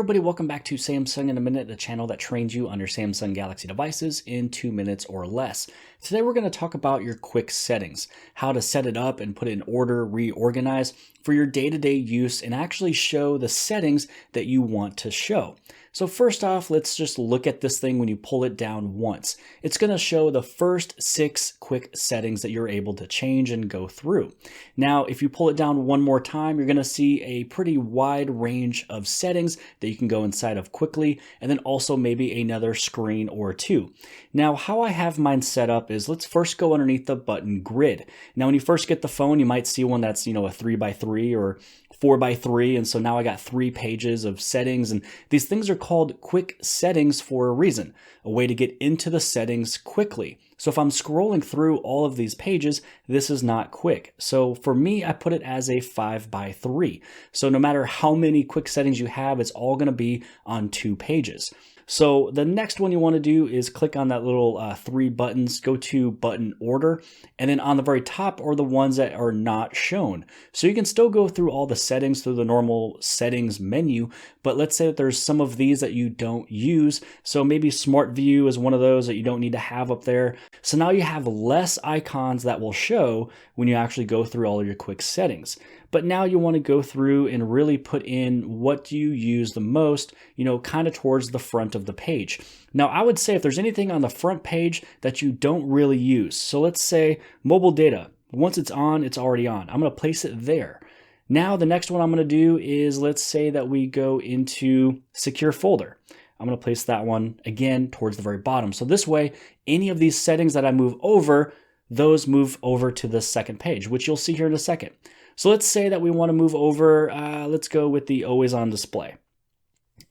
everybody, welcome back to Samsung in a Minute, the channel that trains you on your Samsung Galaxy devices in 2 minutes or less. Today we're going to talk about your quick settings, how to set it up and put it in order, reorganize for your day-to-day use, and actually show the settings that you want to show. So first off, let's just look at this thing when you pull it down once. It's going to show the first 6 quick settings that you're able to change and go through. Now, if you pull it down one more time, you're going to see a pretty wide range of settings that you can go inside of quickly, and then also maybe another screen or two. Now, how I have mine set up is let's first go underneath the button grid. Now, when you first get the phone, you might see one that's, a 3x3 or 4x3, and so now I got 3 pages of settings, and these things are called quick settings for a reason, a way to get into the settings quickly. So if I'm scrolling through all of these pages, this is not quick. So for me, I put it as a 5x3. So no matter how many quick settings you have, it's all going to be on 2 pages. So the next one you want to do is click on that little 3 buttons, go to button order, and then on the very top are the ones that are not shown. So you can still go through all the settings through the normal settings menu, but let's say that there's some of these that you don't use. So maybe Smart View is one of those that you don't need to have up there. So now you have less icons that will show when you actually go through all of your quick settings. But now you want to go through and really put in what you use the most, kind of towards the front of the page. Now, I would say if there's anything on the front page that you don't really use, so let's say mobile data, once it's on, it's already on. I'm going to place it there. Now, the next one I'm going to do is let's say that we go into secure folder. I'm going to place that one again towards the very bottom. So this way, any of these settings that I move over, those move over to the second page, which you'll see here in a second. So let's say that we want to move over, let's go with the always on display.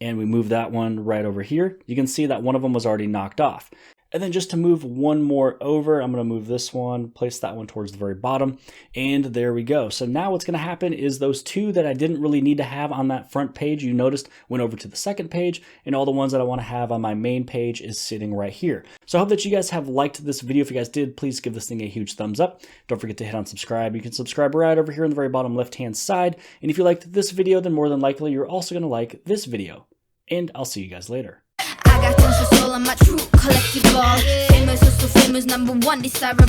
And we move that one right over here. You can see that one of them was already knocked off. And then just to move one more over, I'm going to move this one, place that one towards the very bottom, and there we go. So now what's going to happen is those 2 that I didn't really need to have on that front page, you noticed went over to the second page, and all the ones that I want to have on my main page is sitting right here. So I hope that you guys have liked this video. If you guys did, please give this thing a huge thumbs up. Don't forget to hit on subscribe. You can subscribe right over here on the very bottom left-hand side. And if you liked this video, then more than likely you're also going to like this video. And I'll see you guys later. I got tons of soul, I'm a true collectible. Famous, also famous, #1 desirable.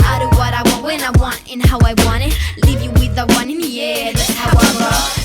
I do what I want when I want and how I want it. Leave you with the one in the air, that's how I roll.